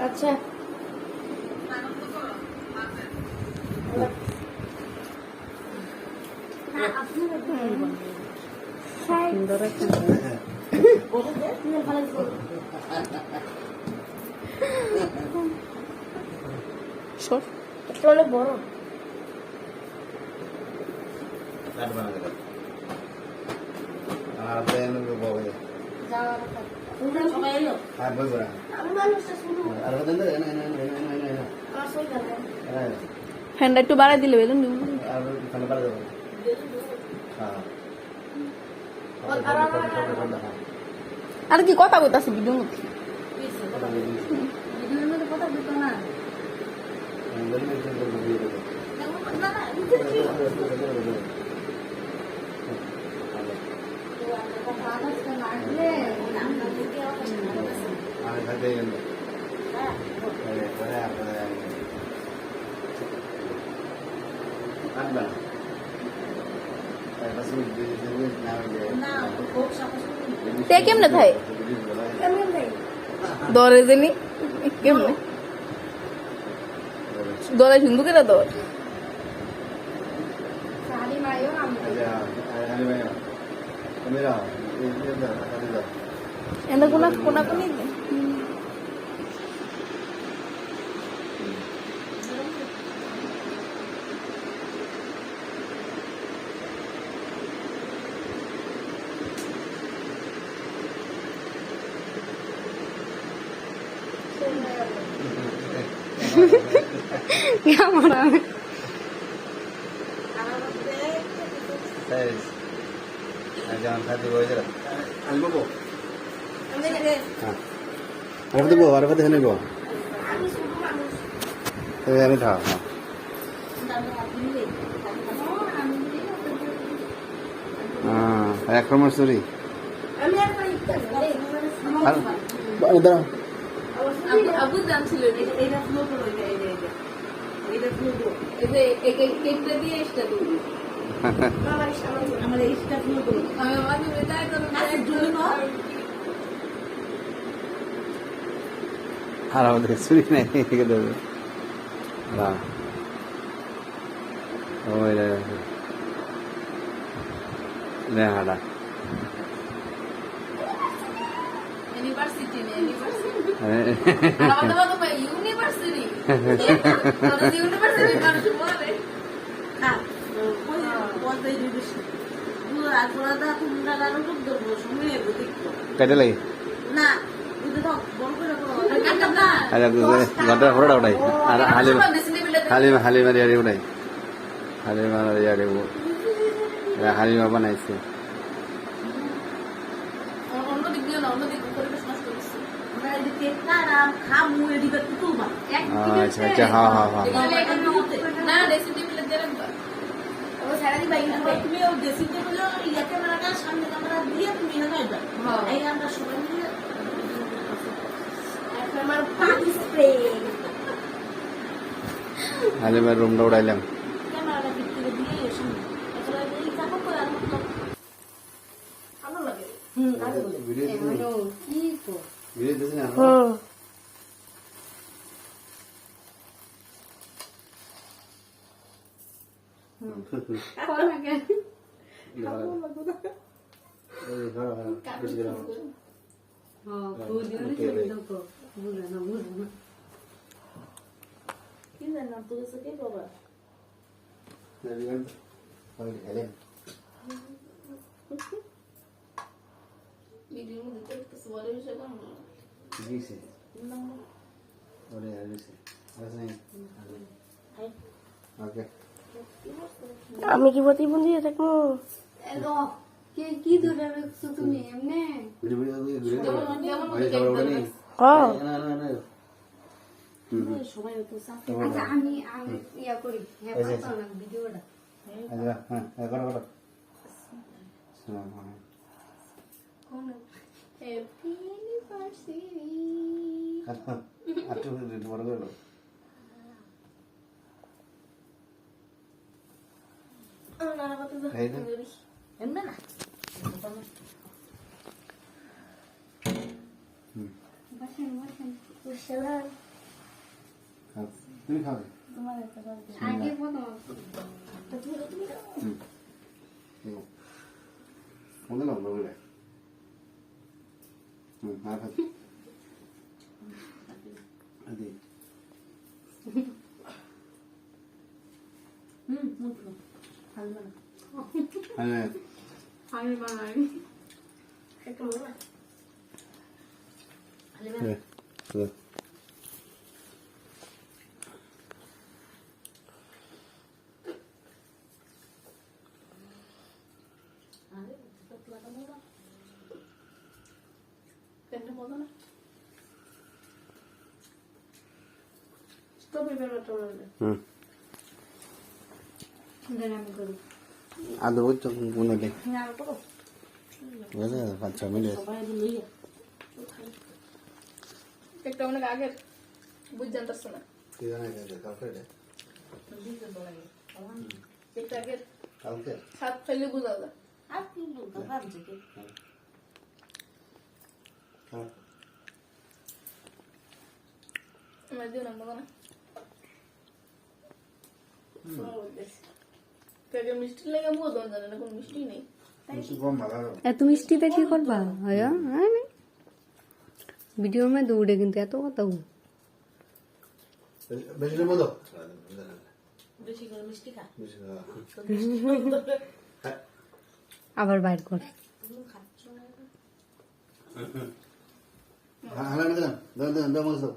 আচ্ছা অনেক বড় ফ্যানটা একটু বাড়াই দিলে বেলুন আর কি কথা বলতেছে ভিডিওর মধ্যে কথা বলতো না কেমনে থাই দরে জানি কেমনে দরে হিন্দু কেনা দর এনে কোনা কোনা কোনি Cámara. Jangan hati bawa aja lah. Albo bo. Ada tu bo, ada apa tu ni bo? Ini dah. Ayah kamu suri. Ada. Abu জানছিল এটা ফ্লো করো এটা ফ্লো করো এই কেকটা দিয়ে এটা দিবি আমার এইটা ফ্লো করো আমি মানে এটাই করব না জন্য আর আমাদের সুরি নাই এদিকে দেবে না ওই রে হাড়া ইউনিভার্সিটি আমাদের বাবা ভাই ইউনিভার্সিটি আমাদের ইউনিভার্সিটি মানুষ বলে হ্যাঁ কই বলতে দিবি পুরো আজরাদা তোমরা গানো তো দেব সময় বুঝি কেটে লাগে না বুঝে দাও বল করে করো কাটা না আরে গটা হড়া উড়াই আর হালি মারি আরে উড়াই হালি মারি আরে ও হালি মা বানাইছে অন্য দিক দিয়ে না অন্য দিক পরিবেশ নষ্ট করছে আমরা এদিকে কারাম খামু এদিকে তুলবা আচ্ছা আচ্ছা হ্যাঁ হ্যাঁ হ্যাঁ না রেসিপি প্লেট দেন ও সারাদি ভাই তুমি ও রেসিপি গুলো ইয়া ক্যামেরাটা সামনে ক্যামেরা দিয়ে তুমি না গাইবা এই আমরা সবাই মিলে আমার পানি স্প্রে হালি মার রুমটা উড়াইলাম ক্যামেরাটা ভিতরে দিয়ে এসে আসলে এই চাপা করে আর মত ভালো লাগে আরে ভিডিও কি তো ভিডিও দিছ না ভালো লাগে কি জানো তুই সে কে বাবা ভিডিও মধ্যে তো সওয়ালে বিষয় কোন দিছে ওরে আইছে আসলে ওকে আমি কি প্রতিবন্ধী থাকবো? কি ধরে রাখছো তুমি এমনে? হ্যাঁ সবাই তো আচ্ছা আমি ইয়া করি হ্যাঁ পারতাম না ভিডিওটা কোন হ্যাপি অ্যানিভার্সারি এমনি না বসেন বসেন তুমি খাবে তোমার আগে প্রথম ওদের লম্বা বলে আর খাবে আদি ভালো না হ্যাঁ আমি বানাই একটু ভালো না পেনটা মজা না স্টপে বেরোটা বলবে আমি করি আদৌ তো মনে নেই না আর করো বুঝলে 5-6 মিনিট সবাই লইয়া একটা অনেক আগের বুঝ জানতাছ না কি জানা গেছে কালকে দিতে তো লাগে একটা আগের কালকে হাত ফেলে বুঝা যায় আর কি বলতো ভাবছি কি হ্যাঁ আমার দিও না মজা না কাকে মিষ্টি লেগে বুঝো জানে না কোনো মিষ্টি নেই কিছু কম ভালো এত মিষ্টিতে কি করবা হয় ভিডিওর মধ্যে উঠে কিন্তু এত কথা বেশি মতো বেশি করে মিষ্টি খা আবার বাইর কর হালা না দাও দাও দাও মাছ দাও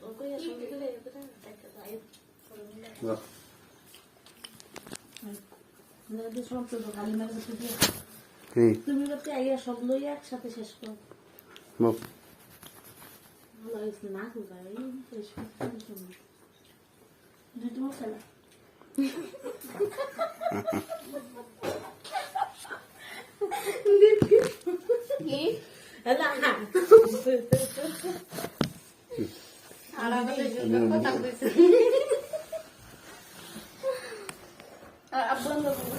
ওকে সঙ্গে দিলে একটা গায়ে দাও নদী সব তো খালি মেরে বসে দিয়ে কি তুমি করতে আইয়া সব লইয়া একসাথে শেষ করো মুখ ভালো হয়েছে না খুঁজা এই শেষ করতে দুটো মশলা কি হ্যালো আর আমাদের কথা কইছে আর আব্বু